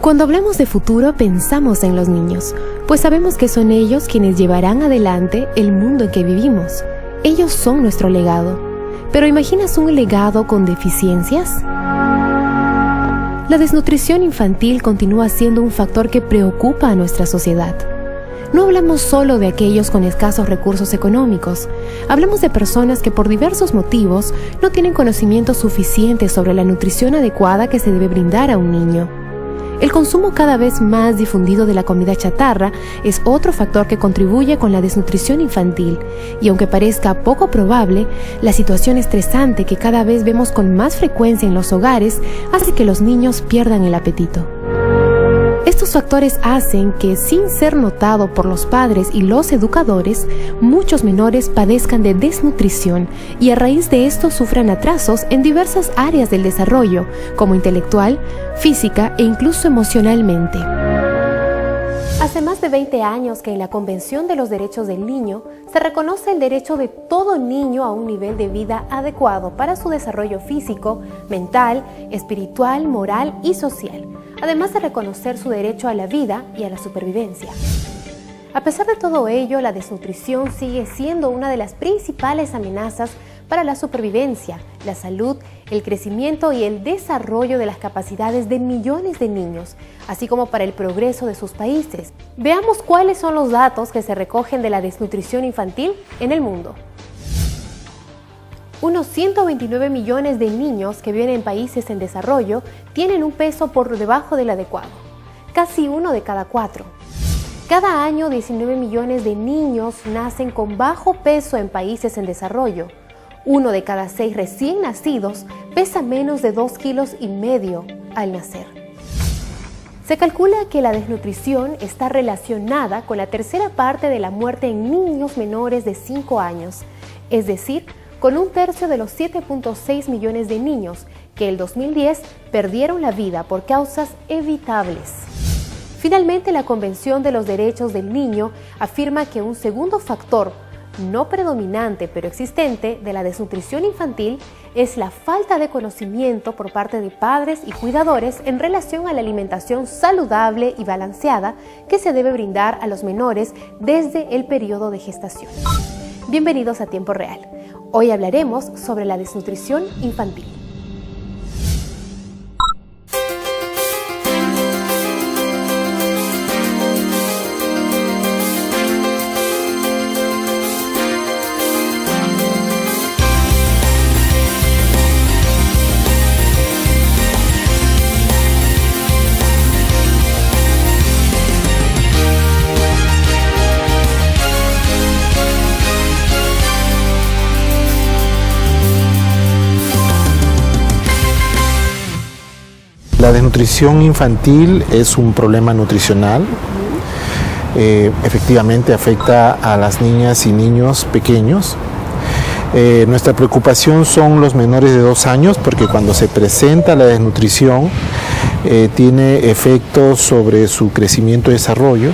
Cuando hablamos de futuro pensamos en los niños, pues sabemos que son ellos quienes llevarán adelante el mundo en que vivimos. Ellos son nuestro legado. ¿Pero imaginas un legado con deficiencias? La desnutrición infantil continúa siendo un factor que preocupa a nuestra sociedad. No hablamos solo de aquellos con escasos recursos económicos. Hablamos de personas que por diversos motivos no tienen conocimiento suficiente sobre la nutrición adecuada que se debe brindar a un niño. El consumo cada vez más difundido de la comida chatarra es otro factor que contribuye con la desnutrición infantil, y aunque parezca poco probable, la situación estresante que cada vez vemos con más frecuencia en los hogares hace que los niños pierdan el apetito. Estos factores hacen que, sin ser notado por los padres y los educadores, muchos menores padezcan de desnutrición y a raíz de esto sufran atrasos en diversas áreas del desarrollo, como intelectual, física e incluso emocionalmente. Hace más de 20 años que en la Convención de los Derechos del Niño se reconoce el derecho de todo niño a un nivel de vida adecuado para su desarrollo físico, mental, espiritual, moral y social, además de reconocer su derecho a la vida y a la supervivencia. A pesar de todo ello, la desnutrición sigue siendo una de las principales amenazas para la supervivencia, la salud, el crecimiento y el desarrollo de las capacidades de millones de niños, así como para el progreso de sus países. Veamos cuáles son los datos que se recogen de la desnutrición infantil en el mundo. Unos 129 millones de niños que viven en países en desarrollo tienen un peso por debajo del adecuado, casi 1 de cada 4. Cada año 19 millones de niños nacen con bajo peso en países en desarrollo. 1 de cada 6 recién nacidos pesa menos de 2,5 kilos al nacer. Se calcula que la desnutrición está relacionada con la tercera parte de la muerte en niños menores de 5 años, es decir, con 1/3 de los 7.6 millones de niños que el 2010 perdieron la vida por causas evitables. Finalmente, la Convención de los Derechos del Niño afirma que un segundo factor, no predominante pero existente, de la desnutrición infantil es la falta de conocimiento por parte de padres y cuidadores en relación a la alimentación saludable y balanceada que se debe brindar a los menores desde el periodo de gestación. Bienvenidos a Tiempo Real. Hoy hablaremos sobre la desnutrición infantil. La desnutrición infantil es un problema nutricional. Efectivamente afecta a las niñas y niños pequeños. Nuestra preocupación son los menores de 2 años porque cuando se presenta la desnutrición tiene efectos sobre su crecimiento y desarrollo.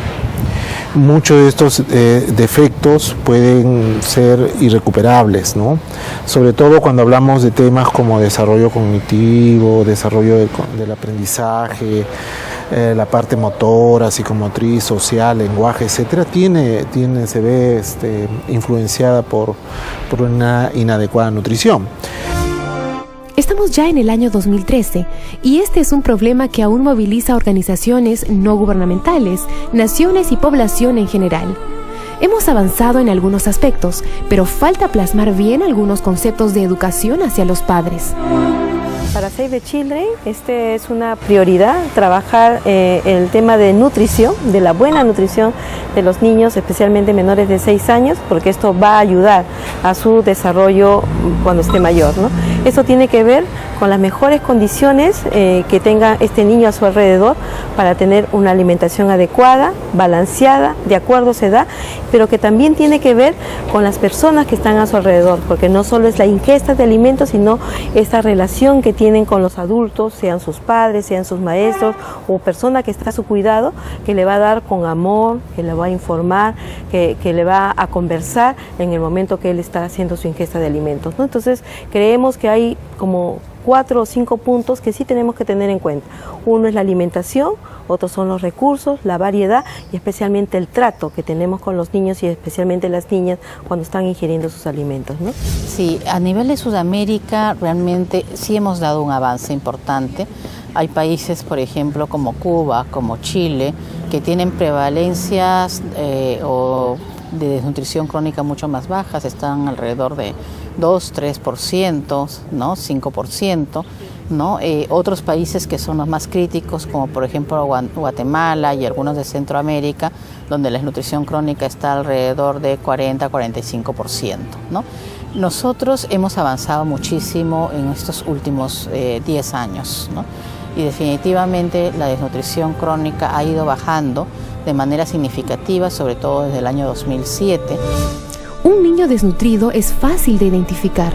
Muchos de estos defectos pueden ser irrecuperables, ¿no? Sobre todo cuando hablamos de temas como desarrollo cognitivo, desarrollo del aprendizaje, la parte motora, psicomotriz, social, lenguaje, etcétera, se ve influenciada por una inadecuada nutrición. Estamos ya en el año 2013 y este es un problema que aún moviliza a organizaciones no gubernamentales, naciones y población en general. Hemos avanzado en algunos aspectos, pero falta plasmar bien algunos conceptos de educación hacia los padres. Para Save the Children, es una prioridad trabajar el tema de nutrición, de la buena nutrición de los niños, especialmente menores de 6 años, porque esto va a ayudar a su desarrollo cuando esté mayor, ¿no? Esto tiene que ver con las mejores condiciones que tenga este niño a su alrededor para tener una alimentación adecuada, balanceada, de acuerdo a su edad, pero que también tiene que ver con las personas que están a su alrededor, porque no solo es la ingesta de alimentos, sino esta relación que tienen con los adultos, sean sus padres, sean sus maestros o persona que está a su cuidado, que le va a dar con amor, que le va a informar, que le va a conversar en el momento que él está haciendo su ingesta de alimentos, ¿no? Entonces creemos que hay como 4 o 5 puntos que sí tenemos que tener en cuenta. Uno es la alimentación, otros son los recursos, la variedad y especialmente el trato que tenemos con los niños y especialmente las niñas cuando están ingiriendo sus alimentos, ¿no? Sí, a nivel de Sudamérica realmente sí hemos dado un avance importante. Hay países, por ejemplo, como Cuba, como Chile, que tienen prevalencias o de desnutrición crónica mucho más bajas, están alrededor de 2-3%, ¿no? 5%, ¿no? Otros países que son los más críticos, como por ejemplo Guatemala y algunos de Centroamérica, donde la desnutrición crónica está alrededor de 40-45%, ¿no? Nosotros hemos avanzado muchísimo en estos últimos 10 años, ¿no? Y definitivamente la desnutrición crónica ha ido bajando de manera significativa, sobre todo desde el año 2007. Un niño desnutrido es fácil de identificar.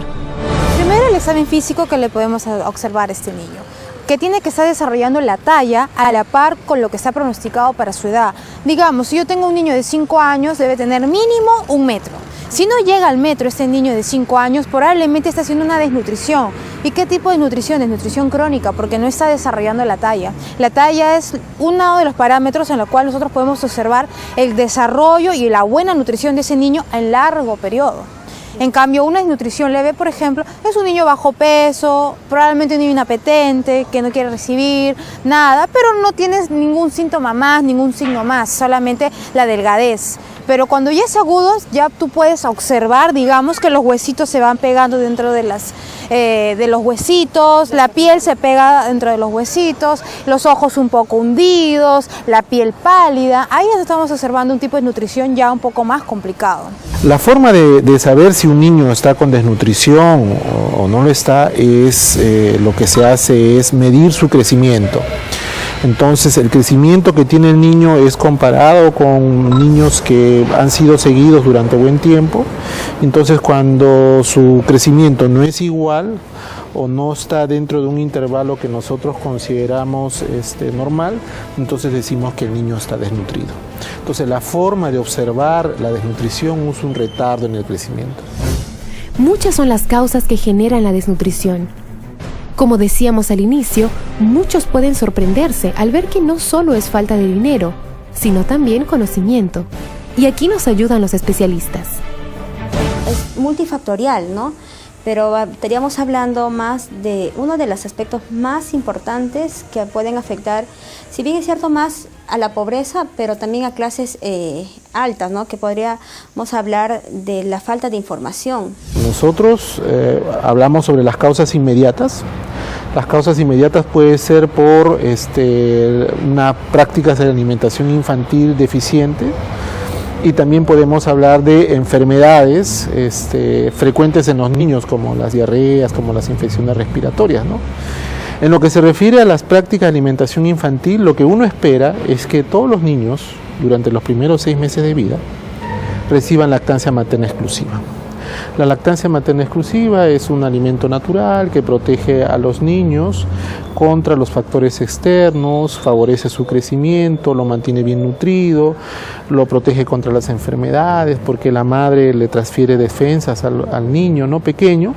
Primero, el examen físico que le podemos observar a este niño, que tiene que estar desarrollando la talla a la par con lo que está pronosticado para su edad. Digamos, si yo tengo un niño de 5 años, debe tener mínimo 1 metro. Si no llega al metro este niño de 5 años, probablemente está haciendo una desnutrición. ¿Y qué tipo de nutrición? Desnutrición crónica, porque no está desarrollando la talla. La talla es uno de los parámetros en los cuales nosotros podemos observar el desarrollo y la buena nutrición de ese niño en largo periodo. En cambio, una desnutrición leve, por ejemplo, es un niño bajo peso, probablemente un niño inapetente, que no quiere recibir nada, pero no tienes ningún síntoma más, ningún signo más, solamente la delgadez. Pero cuando ya es agudo, ya tú puedes observar, digamos, que los huesitos se van pegando dentro de los huesitos, la piel se pega dentro de los huesitos, los ojos un poco hundidos, la piel pálida. Ahí estamos observando un tipo de nutrición ya un poco más complicado. La forma de saber si un niño está con desnutrición o no lo está es, lo que se hace es medir su crecimiento. Entonces el crecimiento que tiene el niño es comparado con niños que han sido seguidos durante buen tiempo. Entonces cuando su crecimiento no es igual o no está dentro de un intervalo que nosotros consideramos normal, entonces decimos que el niño está desnutrido. Entonces la forma de observar la desnutrición es un retardo en el crecimiento. Muchas son las causas que generan la desnutrición. Como decíamos al inicio, muchos pueden sorprenderse al ver que no solo es falta de dinero, sino también conocimiento. Y aquí nos ayudan los especialistas. Es multifactorial, ¿no? Pero estaríamos hablando más de uno de los aspectos más importantes que pueden afectar, si bien es cierto, más a la pobreza, pero también a clases altas, ¿no? Que podríamos hablar de la falta de información. Nosotros hablamos sobre las causas inmediatas. Las causas inmediatas pueden ser por una práctica de alimentación infantil deficiente, y también podemos hablar de enfermedades frecuentes en los niños, como las diarreas, como las infecciones respiratorias, ¿no? En lo que se refiere a las prácticas de alimentación infantil, lo que uno espera es que todos los niños, durante los primeros 6 meses de vida, reciban lactancia materna exclusiva. La lactancia materna exclusiva es un alimento natural que protege a los niños contra los factores externos, favorece su crecimiento, lo mantiene bien nutrido, lo protege contra las enfermedades, porque la madre le transfiere defensas al niño, ¿no?, pequeño.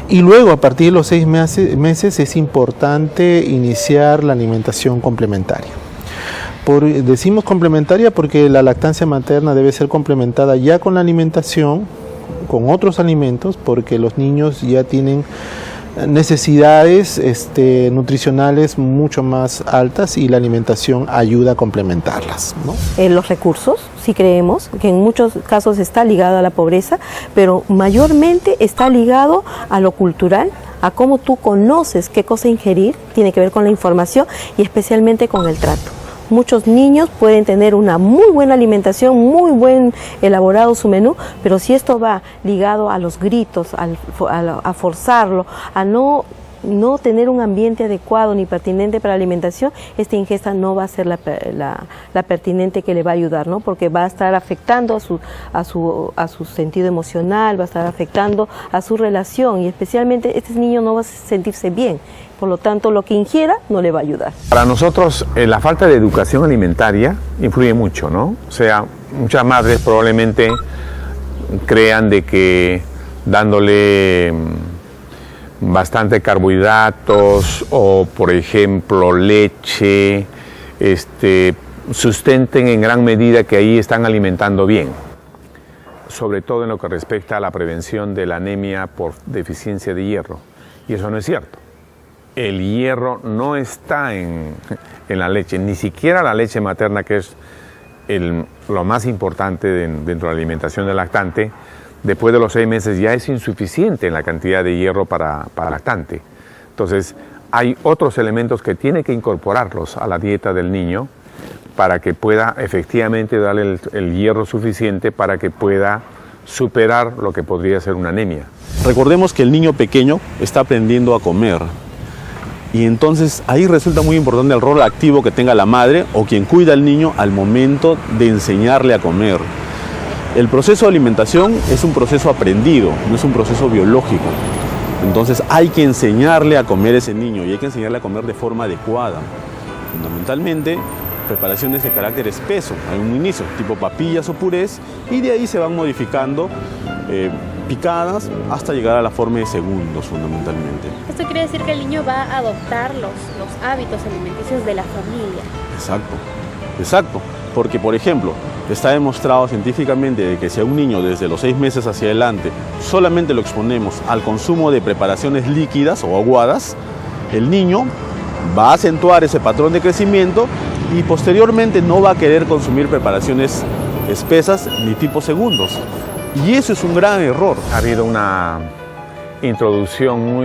Y luego, a partir de los 6 meses, es importante iniciar la alimentación complementaria. Decimos complementaria porque la lactancia materna debe ser complementada ya con la alimentación, con otros alimentos, porque los niños ya tienen necesidades nutricionales mucho más altas y la alimentación ayuda a complementarlas, ¿no? Los recursos, sí creemos que en muchos casos está ligado a la pobreza, pero mayormente está ligado a lo cultural, a cómo tú conoces qué cosa ingerir, tiene que ver con la información y especialmente con el trato. Muchos niños pueden tener una muy buena alimentación, muy buen elaborado su menú, pero si esto va ligado a los gritos, a forzarlo, a no tener un ambiente adecuado ni pertinente para la alimentación, esta ingesta no va a ser la pertinente que le va a ayudar, ¿no? Porque va a estar afectando a su sentido emocional, va a estar afectando a su relación y especialmente este niño no va a sentirse bien. Por lo tanto, lo que ingiera no le va a ayudar. Para nosotros, la falta de educación alimentaria influye mucho, ¿no? O sea, muchas madres probablemente crean de que dándole bastante carbohidratos o, por ejemplo, leche, sustenten en gran medida que ahí están alimentando bien, sobre todo en lo que respecta a la prevención de la anemia por deficiencia de hierro. Y eso no es cierto. El hierro no está en la leche, ni siquiera la leche materna, que es lo más importante dentro de la alimentación del lactante. Después de los 6 meses ya es insuficiente en la cantidad de hierro para lactante. Entonces, hay otros elementos que tiene que incorporarlos a la dieta del niño para que pueda efectivamente darle el hierro suficiente para que pueda superar lo que podría ser una anemia. Recordemos que el niño pequeño está aprendiendo a comer. Y entonces ahí resulta muy importante el rol activo que tenga la madre o quien cuida al niño al momento de enseñarle a comer. El proceso de alimentación es un proceso aprendido, no es un proceso biológico. Entonces hay que enseñarle a comer a ese niño y hay que enseñarle a comer de forma adecuada. Fundamentalmente, preparaciones de carácter espeso, en un inicio, tipo papillas o purés, y de ahí se van modificando picadas hasta llegar a la forma de segundos, fundamentalmente. Esto quiere decir que el niño va a adoptar los hábitos alimenticios de la familia. Exacto, exacto. Porque, por ejemplo, está demostrado científicamente de que si a un niño desde los 6 meses hacia adelante solamente lo exponemos al consumo de preparaciones líquidas o aguadas, el niño va a acentuar ese patrón de crecimiento y posteriormente no va a querer consumir preparaciones espesas ni tipo segundos. Y eso es un gran error. Ha habido una introducción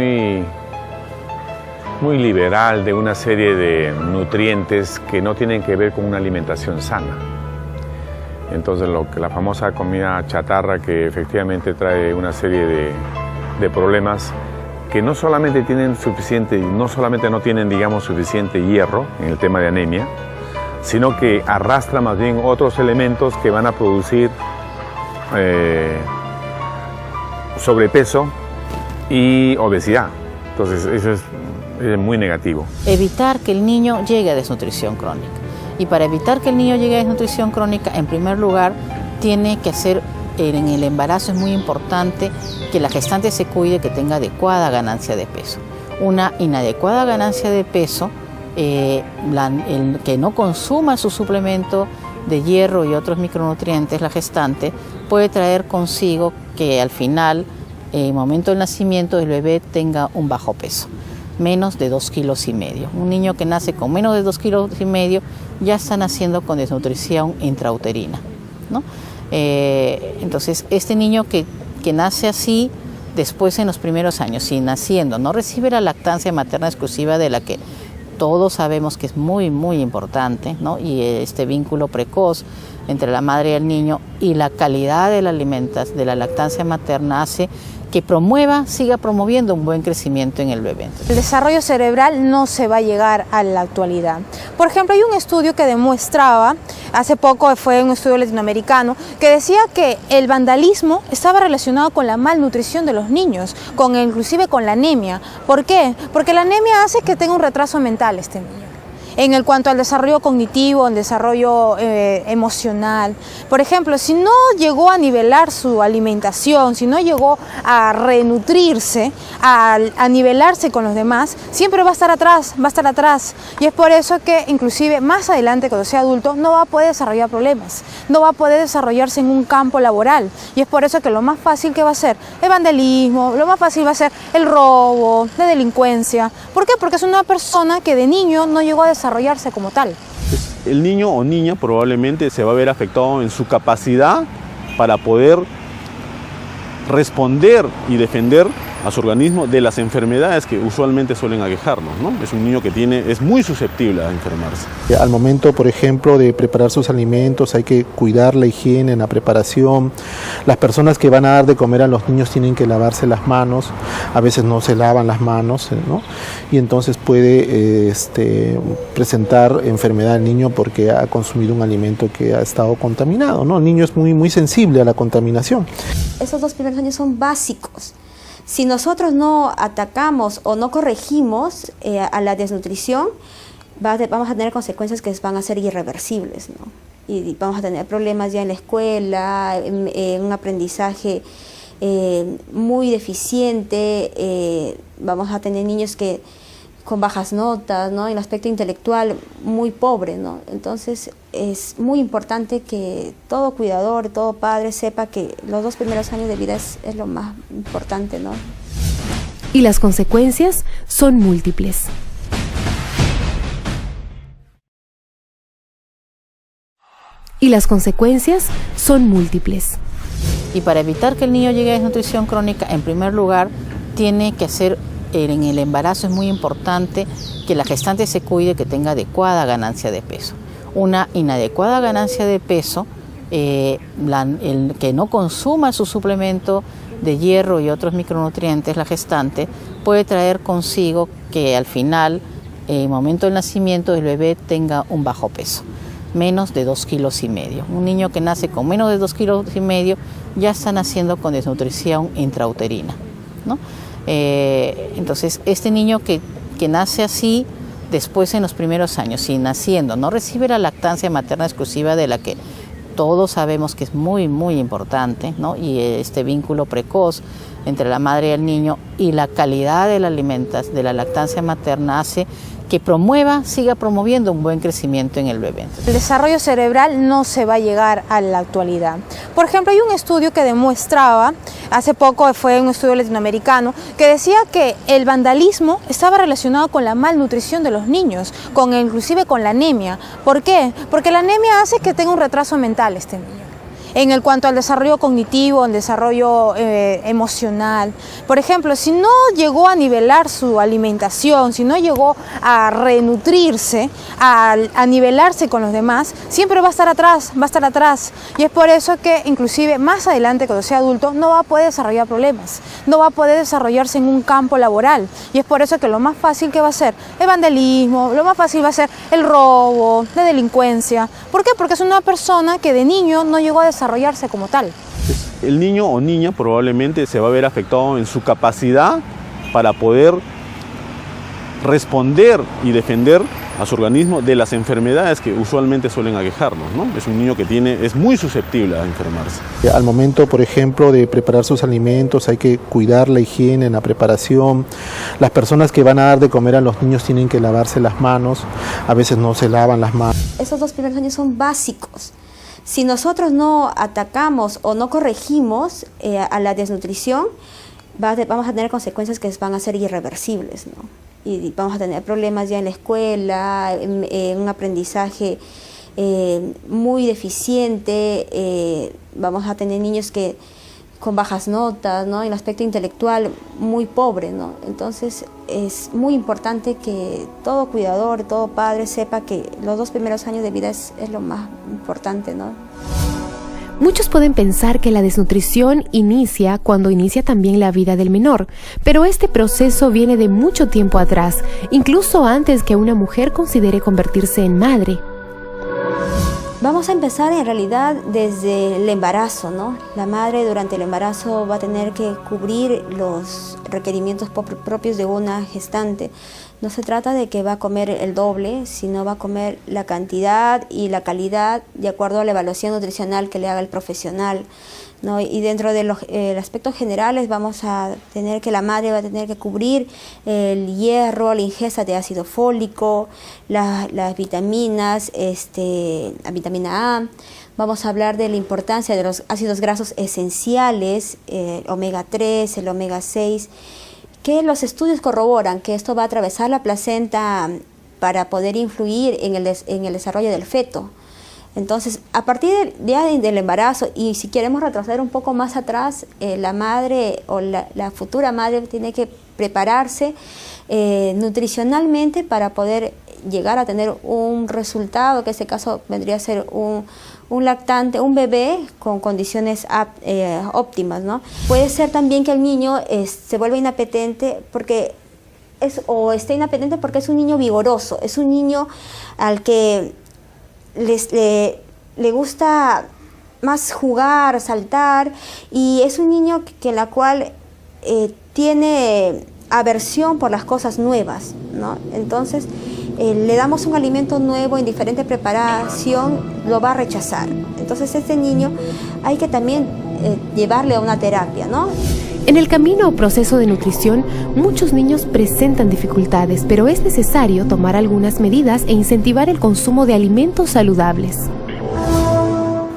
muy liberal de una serie de nutrientes que no tienen que ver con una alimentación sana. Entonces la famosa comida chatarra, que efectivamente trae una serie de problemas que no solamente no tienen, digamos, suficiente hierro en el tema de anemia, sino que arrastra más bien otros elementos que van a producir sobrepeso y obesidad. Entonces eso es muy negativo. Evitar que el niño llegue a desnutrición crónica. Y para evitar que el niño llegue a desnutrición crónica, en primer lugar, tiene que hacer, en el embarazo es muy importante que la gestante se cuide, que tenga adecuada ganancia de peso. Una inadecuada ganancia de peso, el que no consuma su suplemento de hierro y otros micronutrientes, la gestante, puede traer consigo que al final, en el momento del nacimiento, el bebé tenga un bajo peso, menos de 2,5 kilos. Un niño que nace con menos de 2,5 kilos ya está naciendo con desnutrición intrauterina, ¿no? Entonces, este niño que nace así, después en los primeros años, si naciendo no recibe la lactancia materna exclusiva, de la que todos sabemos que es muy, muy importante, ¿no? Y este vínculo precoz entre la madre y el niño y la calidad de la lactancia materna hace que siga promoviendo un buen crecimiento en el bebé. El desarrollo cerebral no se va a llegar a la actualidad. Por ejemplo, hay un estudio que demostraba, hace poco fue un estudio latinoamericano, que decía que el vandalismo estaba relacionado con la malnutrición de los niños, inclusive con la anemia. ¿Por qué? Porque la anemia hace que tenga un retraso mental este niño. En cuanto al desarrollo cognitivo, el desarrollo emocional. Por ejemplo, si no llegó a nivelar su alimentación, si no llegó a renutrirse, a nivelarse con los demás, siempre va a estar atrás. Y es por eso que inclusive más adelante, cuando sea adulto, no va a poder desarrollar problemas, no va a poder desarrollarse en un campo laboral. Y es por eso que lo más fácil que va a ser el vandalismo, lo más fácil va a ser el robo, la delincuencia. ¿Por qué? Porque es una persona que de niño no llegó a desarrollarse como tal. El niño o niña probablemente se va a ver afectado en su capacidad para poder responder y defender a su organismo de las enfermedades que usualmente suelen aquejarnos, ¿no? Es un niño que es muy susceptible a enfermarse. Al momento, por ejemplo, de preparar sus alimentos, hay que cuidar la higiene en la preparación. Las personas que van a dar de comer a los niños tienen que lavarse las manos, a veces no se lavan las manos, ¿no? Y entonces puede presentar enfermedad al niño porque ha consumido un alimento que ha estado contaminado, ¿no? El niño es muy, muy sensible a la contaminación. Esos 2 primeros años son básicos. Si nosotros no atacamos o no corregimos a la desnutrición, vamos a tener consecuencias que van a ser irreversibles, ¿no? Y vamos a tener problemas ya en la escuela, en un aprendizaje muy deficiente, vamos a tener niños que con bajas notas, ¿no? En el aspecto intelectual muy pobre, ¿no? Entonces es muy importante que todo cuidador, todo padre sepa que los 2 primeros años de vida es lo más importante, ¿no? Y las consecuencias son múltiples. Y las consecuencias son múltiples. Y para evitar que el niño llegue a desnutrición crónica, en primer lugar, tiene que hacer, en el embarazo es muy importante que la gestante se cuide, que tenga adecuada ganancia de peso. Una inadecuada ganancia de peso, el que no consuma su suplemento de hierro y otros micronutrientes, la gestante, puede traer consigo que al final, en el momento del nacimiento, el bebé tenga un bajo peso, menos de 2,5 kilos. Un niño que nace con menos de 2,5 kilos ya está naciendo con desnutrición intrauterina, ¿no? Entonces, este niño que nace así, después en los primeros años, si naciendo no recibe la lactancia materna exclusiva, de la que todos sabemos que es muy, muy importante, ¿no? Y este vínculo precoz entre la madre y el niño y la calidad de la lactancia materna hace que siga promoviendo un buen crecimiento en el bebé. El desarrollo cerebral no se va a llegar a la actualidad. Por ejemplo, hay un estudio que demostraba, hace poco fue un estudio latinoamericano, que decía que el vandalismo estaba relacionado con la malnutrición de los niños, inclusive con la anemia. ¿Por qué? Porque la anemia hace que tenga un retraso mental este niño. En cuanto al desarrollo cognitivo, el desarrollo emocional. Por ejemplo, si no llegó a nivelar su alimentación, si no llegó a renutrirse, a nivelarse con los demás, siempre va a estar atrás. Y es por eso que inclusive más adelante, cuando sea adulto, no va a poder desarrollar problemas, no va a poder desarrollarse en un campo laboral. Y es por eso que lo más fácil que va a ser el vandalismo, lo más fácil va a ser el robo, la delincuencia. ¿Por qué? Porque es una persona que de niño no llegó a desarrollarse como tal. El niño o niña probablemente se va a ver afectado en su capacidad para poder responder y defender a su organismo de las enfermedades que usualmente suelen aquejarnos, ¿no? Es un niño que es muy susceptible a enfermarse. Al momento, por ejemplo, de preparar sus alimentos, hay que cuidar la higiene en la preparación. Las personas que van a dar de comer a los niños tienen que lavarse las manos, a veces no se lavan las manos. Esos 2 primeros años son básicos. Si nosotros no atacamos o no corregimos a la desnutrición, vamos a tener consecuencias que van a ser irreversibles, ¿no? Y vamos a tener problemas ya en la escuela, en un aprendizaje muy deficiente, vamos a tener niños con bajas notas, ¿no? En el aspecto intelectual muy pobre, ¿no? Entonces es muy importante que todo cuidador, todo padre sepa que los 2 primeros años de vida es lo más importante, ¿no? Muchos pueden pensar que la desnutrición inicia cuando inicia también la vida del menor, pero este proceso viene de mucho tiempo atrás, incluso antes que una mujer considere convertirse en madre. Vamos a empezar en realidad desde el embarazo, ¿no? La madre durante el embarazo va a tener que cubrir los requerimientos propios de una gestante. No se trata de que va a comer el doble, sino va a comer la cantidad y la calidad de acuerdo a la evaluación nutricional que le haga el profesional, ¿no? Y dentro de los aspectos generales vamos a tener que la madre va a tener que cubrir el hierro, la ingesta de ácido fólico, las vitaminas, la vitamina A. Vamos a hablar de la importancia de los ácidos grasos esenciales, omega 3, el omega 6, que los estudios corroboran que esto va a atravesar la placenta para poder influir en el desarrollo del feto. Entonces, a partir del embarazo, y si queremos retroceder un poco más atrás, la madre o la futura madre tiene que prepararse nutricionalmente para poder llegar a tener un resultado, que en este caso vendría a ser un lactante, un bebé con condiciones óptimas, ¿no? Puede ser también que el niño se vuelva inapetente o esté inapetente porque es un niño vigoroso, es un niño al que le gusta más jugar, saltar, y es un niño que la cual tiene aversión por las cosas nuevas, ¿no? Entonces, le damos un alimento nuevo en diferente preparación, lo va a rechazar. Entonces, este niño hay que también llevarle a una terapia, ¿no? En el camino o proceso de nutrición, muchos niños presentan dificultades, pero es necesario tomar algunas medidas e incentivar el consumo de alimentos saludables.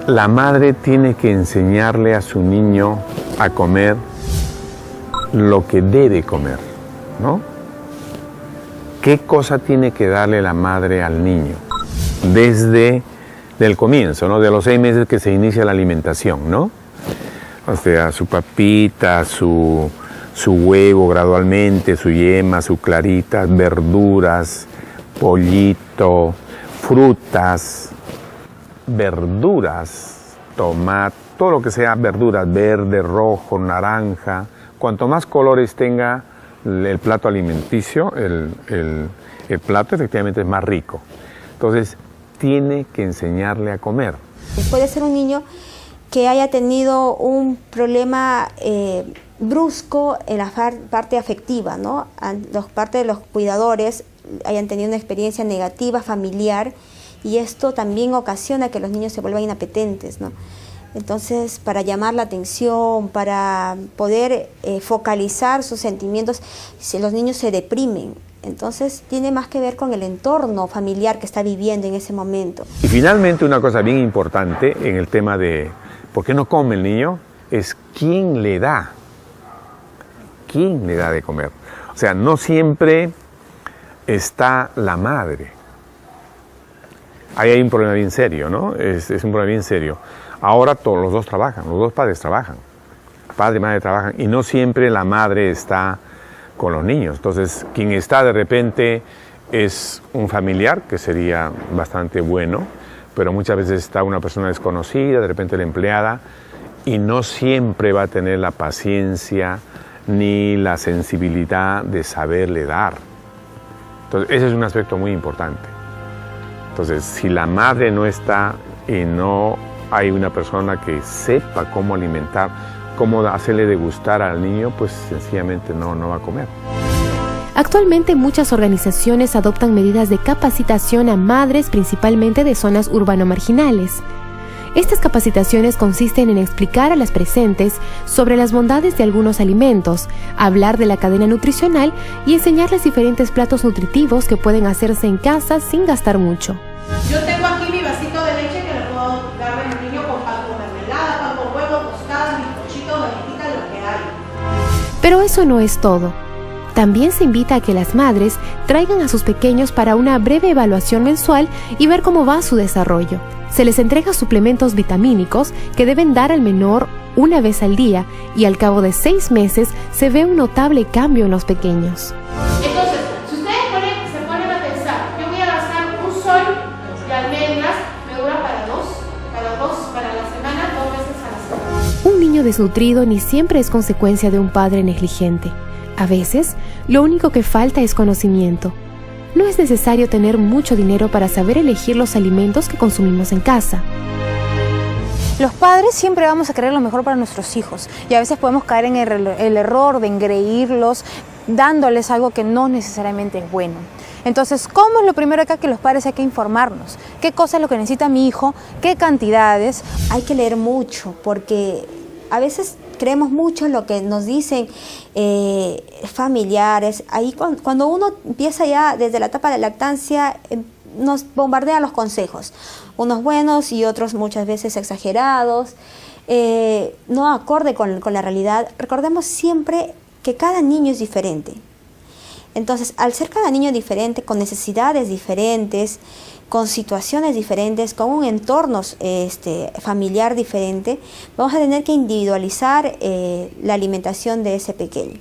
La madre tiene que enseñarle a su niño a comer lo que debe comer, ¿no? ¿Qué cosa tiene que darle la madre al niño? Desde el comienzo, ¿no? De los 6 meses que se inicia la alimentación, ¿no? O sea, su papita, su huevo gradualmente, su yema, su clarita, verduras, pollito, frutas, tomate, todo lo que sea verduras, verde, rojo, naranja. Cuanto más colores tenga el plato alimenticio, el plato efectivamente es más rico. Entonces, tiene que enseñarle a comer. Puede ser un niño que haya tenido un problema brusco en la parte afectiva, ¿no? Parte de los cuidadores hayan tenido una experiencia negativa familiar y esto también ocasiona que los niños se vuelvan inapetentes, ¿no? Entonces, para llamar la atención, para poder focalizar sus sentimientos, si los niños se deprimen, entonces tiene más que ver con el entorno familiar que está viviendo en ese momento. Y finalmente una cosa bien importante en el tema de ¿por qué no come el niño? Es quién le da. ¿Quién le da de comer? O sea, no siempre está la madre. Ahí hay un problema bien serio, ¿no? Es un problema bien serio. Ahora todos los dos trabajan, los dos padres trabajan. Padre y madre trabajan y no siempre la madre está con los niños. Entonces, quien está de repente es un familiar, que sería bastante bueno, pero muchas veces está una persona desconocida, de repente la empleada, y no siempre va a tener la paciencia ni la sensibilidad de saberle dar. Entonces, ese es un aspecto muy importante. Entonces, si la madre no está y no hay una persona que sepa cómo alimentar, cómo hacerle degustar al niño, pues sencillamente no va a comer. Actualmente muchas organizaciones adoptan medidas de capacitación a madres, principalmente de zonas urbano-marginales. Estas capacitaciones consisten en explicar a las presentes sobre las bondades de algunos alimentos, hablar de la cadena nutricional y enseñarles diferentes platos nutritivos que pueden hacerse en casa sin gastar mucho. Yo tengo aquí mi vasito de leche que le puedo darle a mi niño con pan con mermelada, pan con huevo, tostadas, bizcochitos, galletitas, lo que hay. Pero eso no es todo. También se invita a que las madres traigan a sus pequeños para una breve evaluación mensual y ver cómo va su desarrollo. Se les entrega suplementos vitamínicos que deben dar al menor una vez al día y al cabo de 6 meses se ve un notable cambio en los pequeños. Entonces, si ustedes se ponen a pensar, yo voy a gastar un sol de almendras, me dura para la semana, 2 veces a la semana. Un niño desnutrido ni siempre es consecuencia de un padre negligente. A veces, lo único que falta es conocimiento. No es necesario tener mucho dinero para saber elegir los alimentos que consumimos en casa. Los padres siempre vamos a querer lo mejor para nuestros hijos y a veces podemos caer en el error de engreírlos dándoles algo que no necesariamente es bueno. Entonces, ¿cómo es lo primero acá? Que los padres hay que informarnos. ¿Qué cosa es lo que necesita mi hijo? ¿Qué cantidades? Hay que leer mucho porque a veces creemos mucho en lo que nos dicen familiares. Ahí cuando uno empieza ya desde la etapa de lactancia, nos bombardean los consejos, unos buenos y otros muchas veces exagerados, no acorde con la realidad. Recordemos siempre que cada niño es diferente. Entonces, al ser cada niño diferente, con necesidades diferentes, con situaciones diferentes, con un entorno familiar diferente, vamos a tener que individualizar la alimentación de ese pequeño.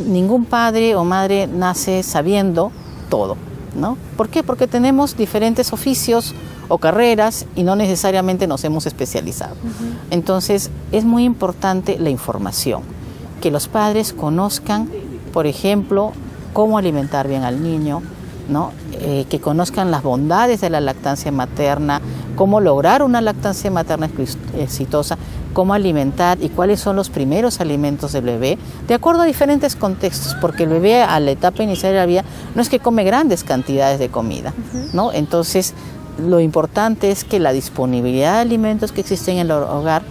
Ningún padre o madre nace sabiendo todo, ¿no? ¿Por qué? Porque tenemos diferentes oficios o carreras y no necesariamente nos hemos especializado. Entonces, es muy importante la información, que los padres conozcan, por ejemplo, cómo alimentar bien al niño, ¿no? Que conozcan las bondades de la lactancia materna, cómo lograr una lactancia materna exitosa, cómo alimentar y cuáles son los primeros alimentos del bebé, de acuerdo a diferentes contextos, porque el bebé a la etapa inicial de la vida no es que come grandes cantidades de comida, ¿no? Entonces, lo importante es que la disponibilidad de alimentos que existen en el hogar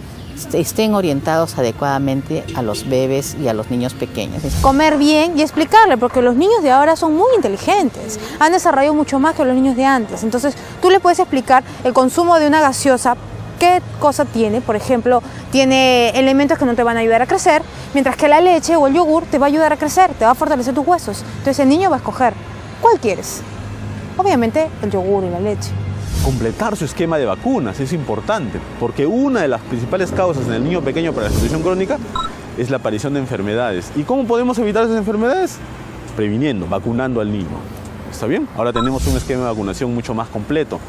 estén orientados adecuadamente a los bebés y a los niños pequeños. Comer bien y explicarle, porque los niños de ahora son muy inteligentes, han desarrollado mucho más que los niños de antes. Entonces tú le puedes explicar el consumo de una gaseosa, qué cosa tiene. Por ejemplo, tiene elementos que no te van a ayudar a crecer, mientras que la leche o el yogur te va a ayudar a crecer, te va a fortalecer tus huesos. Entonces el niño va a escoger cuál quieres. Obviamente el yogur y la leche. Completar su esquema de vacunas es importante, porque una de las principales causas en el niño pequeño para la desnutrición crónica es la aparición de enfermedades. ¿Y cómo podemos evitar esas enfermedades? Previniendo, vacunando al niño. ¿Está bien? Ahora tenemos un esquema de vacunación mucho más completo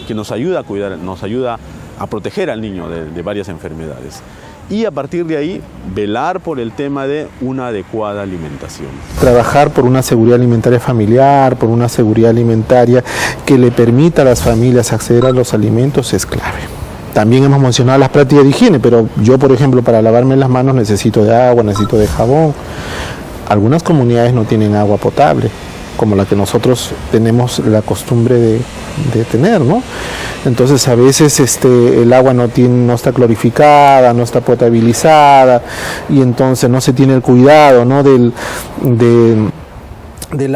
que nos ayuda a cuidar, nos ayuda a proteger al niño de varias enfermedades. Y a partir de ahí, velar por el tema de una adecuada alimentación. Trabajar por una seguridad alimentaria familiar, por una seguridad alimentaria que le permita a las familias acceder a los alimentos es clave. También hemos mencionado las prácticas de higiene, pero yo, por ejemplo, para lavarme las manos necesito de agua, necesito de jabón. Algunas comunidades no tienen agua potable, como la que nosotros tenemos la costumbre de tener, ¿no? Entonces a veces el agua no está clorificada, no está potabilizada, y entonces no se tiene el cuidado, ¿no? del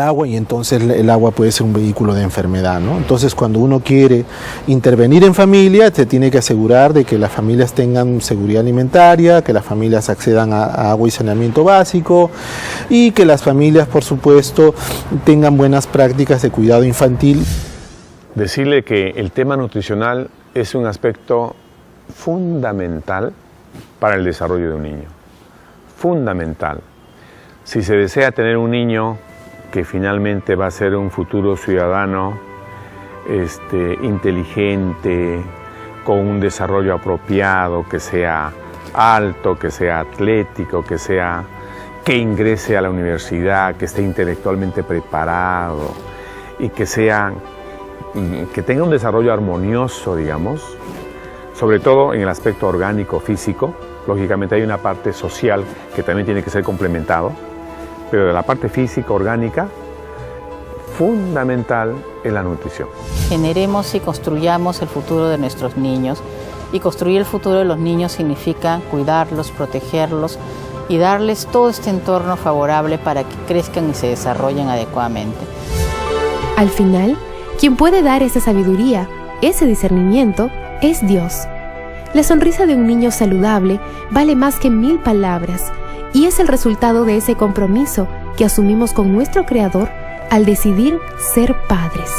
agua, y entonces el agua puede ser un vehículo de enfermedad, ¿no? Entonces cuando uno quiere intervenir en familia, se tiene que asegurar de que las familias tengan seguridad alimentaria, que las familias accedan a agua y saneamiento básico, y que las familias, por supuesto, tengan buenas prácticas de cuidado infantil. Decirle que el tema nutricional es un aspecto fundamental para el desarrollo de un niño. Fundamental. Si se desea tener un niño que finalmente va a ser un futuro ciudadano inteligente, con un desarrollo apropiado, que sea alto, que sea atlético, que ingrese a la universidad, que esté intelectualmente preparado y que tenga un desarrollo armonioso, digamos, sobre todo en el aspecto orgánico, físico. Lógicamente hay una parte social que también tiene que ser complementado, pero de la parte física, orgánica, fundamental es la nutrición. Generemos y construyamos el futuro de nuestros niños, y construir el futuro de los niños significa cuidarlos, protegerlos y darles todo este entorno favorable para que crezcan y se desarrollen adecuadamente. Al final, quien puede dar esa sabiduría, ese discernimiento, es Dios. La sonrisa de un niño saludable vale más que 1000 palabras, y es el resultado de ese compromiso que asumimos con nuestro Creador al decidir ser padres.